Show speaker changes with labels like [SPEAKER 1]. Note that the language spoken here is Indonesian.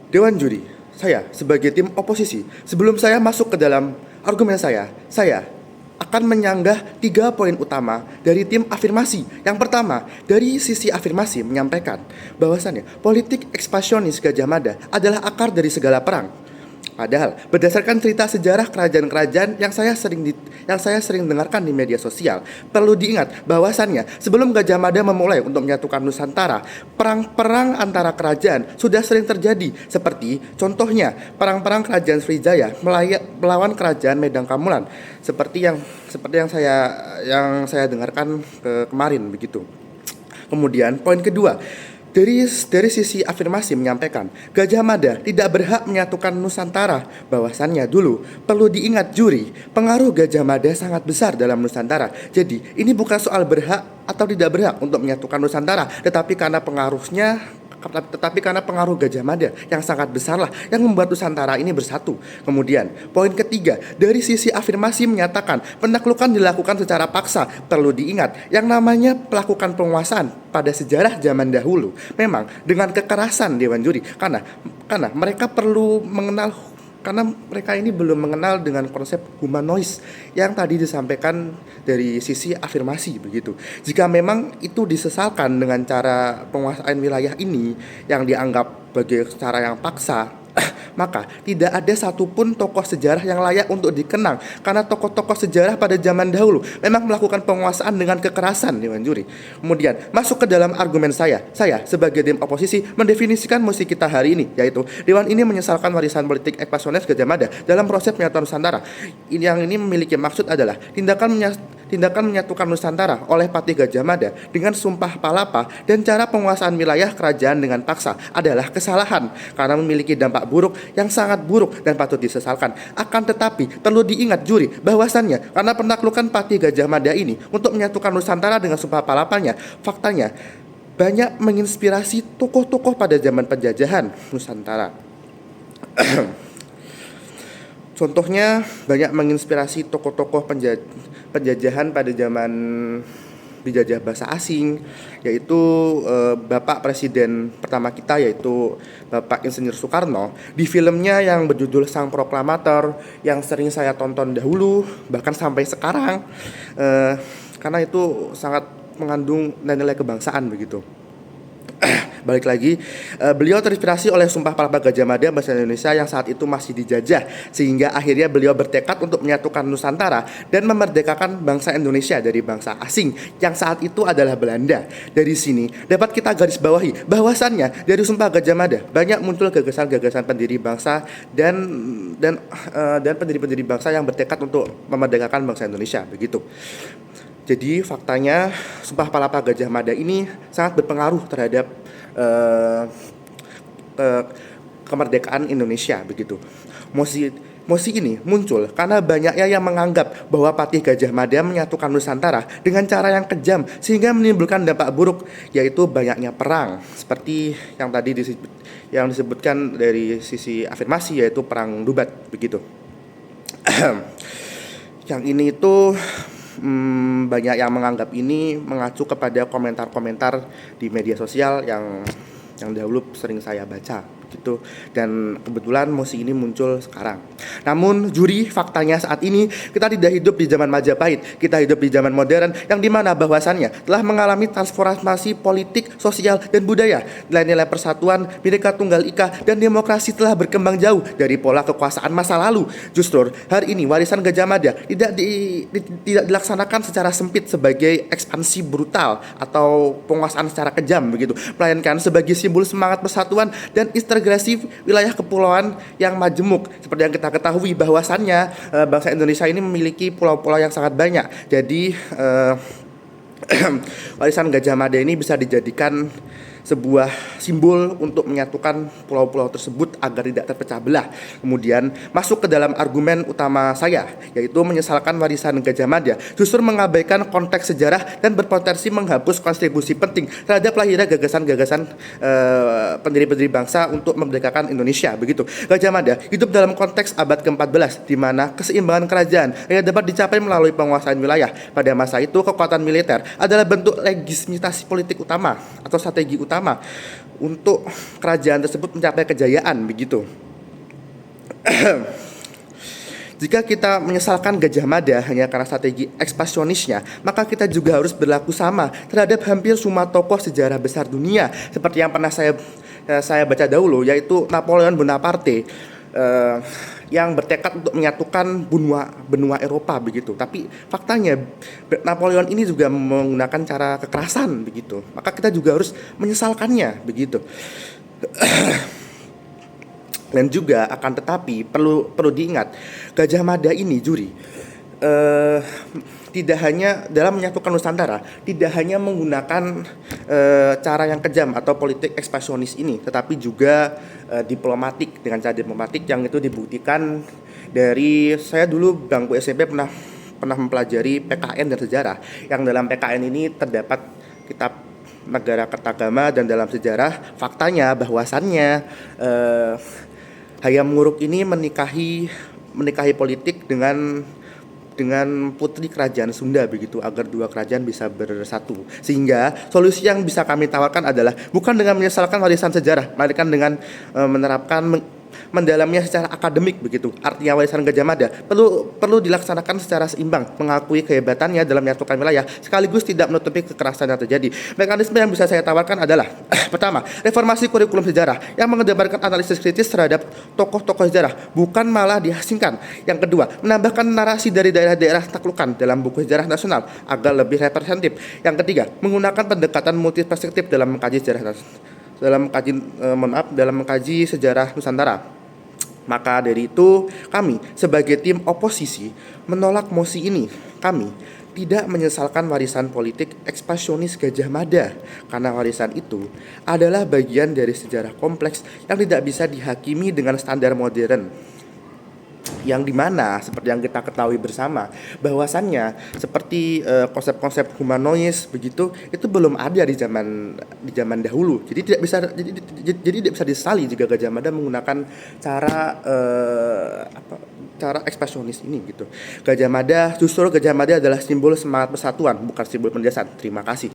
[SPEAKER 1] Dewan Juri, saya sebagai tim oposisi, sebelum saya masuk ke dalam argumen saya akan menyanggah 3 poin utama dari tim afirmasi. Yang pertama, dari sisi afirmasi menyampaikan bahwasannya politik ekspansionis Gajah Mada adalah akar dari segala perang. Padahal berdasarkan cerita sejarah kerajaan-kerajaan yang saya sering dengarkan di media sosial, perlu diingat bahwasannya sebelum Gajah Mada memulai untuk menyatukan Nusantara, perang-perang antara kerajaan sudah sering terjadi, seperti contohnya perang-perang kerajaan Sriwijaya melawan kerajaan Medang Kamulan, seperti yang saya dengarkan kemarin begitu. Kemudian poin kedua, dari sisi afirmasi menyampaikan Gajah Mada tidak berhak menyatukan Nusantara. Bahwasannya dulu perlu diingat juri, pengaruh Gajah Mada sangat besar dalam Nusantara. Jadi ini bukan soal berhak atau tidak berhak untuk menyatukan Nusantara, tetapi karena pengaruh Gajah Mada yang sangat besarlah yang membuat Nusantara ini bersatu. Kemudian poin ketiga, dari sisi afirmasi menyatakan penaklukan dilakukan secara paksa. Perlu diingat yang namanya pelakukan penguasaan pada sejarah zaman dahulu memang dengan kekerasan Dewan Juri, karena mereka perlu mengenal, karena mereka ini belum mengenal dengan konsep humanois yang tadi disampaikan dari sisi afirmasi begitu. Jika memang itu disesalkan dengan cara penguasaan wilayah ini yang dianggap sebagai cara yang paksa, maka tidak ada satupun tokoh sejarah yang layak untuk dikenang, karena tokoh-tokoh sejarah pada zaman dahulu memang melakukan penguasaan dengan kekerasan Dewan Juri. Kemudian masuk ke dalam argumen saya sebagai tim oposisi mendefinisikan musuh kita hari ini, yaitu Dewan ini menyesalkan warisan politik ekspansionis Gajah Mada dalam proses penyatuan Nusantara. Yang ini memiliki maksud adalah tindakan menyatukan Nusantara oleh Patih Gajah Mada dengan Sumpah Palapa dan cara penguasaan wilayah kerajaan dengan paksa adalah kesalahan karena memiliki dampak buruk yang sangat buruk dan patut disesalkan. Akan tetapi perlu diingat juri bahwasannya karena penaklukan Patih Gajah Mada ini untuk menyatukan Nusantara dengan Sumpah Palapanya, faktanya banyak menginspirasi tokoh-tokoh pada zaman penjajahan Nusantara. Contohnya banyak menginspirasi tokoh-tokoh penjajahan pada zaman dijajah bahasa asing, yaitu Bapak Presiden pertama kita, yaitu Bapak Insinyur Soekarno, di filmnya yang berjudul Sang Proklamator yang sering saya tonton dahulu bahkan sampai sekarang, karena itu sangat mengandung nilai kebangsaan begitu. Balik lagi, beliau terinspirasi oleh Sumpah Palapa Gajah Mada bahasa Indonesia yang saat itu masih dijajah, sehingga akhirnya beliau bertekad untuk menyatukan Nusantara dan memerdekakan bangsa Indonesia dari bangsa asing yang saat itu adalah Belanda. Dari sini dapat kita garis bawahi bahwasannya dari Sumpah Gajah Mada banyak muncul gagasan-gagasan pendiri bangsa dan pendiri-pendiri bangsa yang bertekad untuk memerdekakan bangsa Indonesia begitu. Jadi faktanya Sumpah Palapa Gajah Mada ini sangat berpengaruh terhadap kemerdekaan Indonesia begitu. Mosi ini muncul karena banyaknya yang menganggap bahwa Patih Gajah Mada menyatukan Nusantara dengan cara yang kejam sehingga menimbulkan dampak buruk, yaitu banyaknya perang seperti yang tadi disebutkan dari sisi afirmasi, yaitu perang Dubat begitu. Yang ini itu banyak yang menganggap ini mengacu kepada komentar-komentar di media sosial yang dahulu sering saya baca gitu, dan kebetulan mosi ini muncul sekarang. Namun juri, faktanya saat ini kita tidak hidup di zaman Majapahit, kita hidup di zaman modern yang dimana bahwasannya telah mengalami transformasi politik, sosial, dan budaya. Nilai-nilai persatuan, Bhinneka Tunggal Ika, dan demokrasi telah berkembang jauh dari pola kekuasaan masa lalu. Justru hari ini warisan Gajah Mada tidak dilaksanakan secara sempit sebagai ekspansi brutal atau penguasaan secara kejam begitu, melainkan sebagai simbol semangat persatuan dan integrasi wilayah kepulauan yang majemuk. Seperti yang kita ketahui bahwasannya bangsa Indonesia ini memiliki pulau-pulau yang sangat banyak. Jadi warisan Gajah Mada ini bisa dijadikan sebuah simbol untuk menyatukan pulau-pulau tersebut agar tidak terpecah belah. Kemudian masuk ke dalam argumen utama saya, yaitu menyesalkan warisan Gajah Mada justru mengabaikan konteks sejarah dan berpotensi menghapus kontribusi penting terhadap lahirnya gagasan-gagasan pendiri-pendiri bangsa untuk memerdekakan Indonesia begitu. Gajah Mada hidup dalam konteks abad ke-14 di mana keseimbangan kerajaan hanya dapat dicapai melalui penguasaan wilayah. Pada masa itu kekuatan militer adalah bentuk legitimitas politik utama atau strategi utama untuk kerajaan tersebut mencapai kejayaan begitu. Jika kita menyesalkan Gajah Mada hanya karena strategi ekspansionisnya, maka kita juga harus berlaku sama terhadap hampir semua tokoh sejarah besar dunia, seperti yang pernah saya baca dahulu, yaitu Napoleon Bonaparte, yang bertekad untuk menyatukan benua Eropa begitu. Tapi faktanya Napoleon ini juga menggunakan cara kekerasan begitu. Maka kita juga harus menyesalkannya begitu. Dan juga akan tetapi perlu diingat, Gajah Mada ini juri tidak hanya dalam menyatukan Nusantara, tidak hanya menggunakan cara yang kejam atau politik ekspansionis ini, tetapi juga diplomatik, dengan cara diplomatik yang itu dibuktikan dari saya dulu bangku SMP pernah mempelajari PKN dan sejarah, yang dalam PKN ini terdapat kitab Negara Kertagama, dan dalam sejarah faktanya bahwasannya Hayam Wuruk ini menikahi politik dengan putri kerajaan Sunda begitu, agar dua kerajaan bisa bersatu. Sehingga solusi yang bisa kami tawarkan adalah bukan dengan menyesalkan warisan sejarah, melainkan dengan mendalamnya secara akademik begitu. Artinya warisan Gajah Mada perlu dilaksanakan secara seimbang, mengakui kehebatannya dalam menyatukan wilayah sekaligus tidak menutupi kekerasan yang terjadi. Mekanisme yang bisa saya tawarkan adalah pertama, reformasi kurikulum sejarah yang mengedepankan analisis kritis terhadap tokoh-tokoh sejarah, bukan malah diasingkan. Yang kedua, menambahkan narasi dari daerah-daerah taklukan dalam buku sejarah nasional agar lebih representatif. Yang ketiga, menggunakan pendekatan multi perspektif dalam mengkaji sejarah Nusantara. Maka dari itu, kami sebagai tim oposisi menolak mosi ini. Kami tidak menyesalkan warisan politik ekspansionis Gajah Mada, karena warisan itu adalah bagian dari sejarah kompleks yang tidak bisa dihakimi dengan standar modern. Yang dimana seperti yang kita ketahui bersama, bahwasannya seperti konsep-konsep humanois begitu itu belum ada di zaman dahulu. Jadi tidak bisa disesali jika Gajah Mada menggunakan cara ekspansionis ini gitu. Gajah Mada adalah simbol semangat persatuan, bukan simbol penindasan. Terima kasih.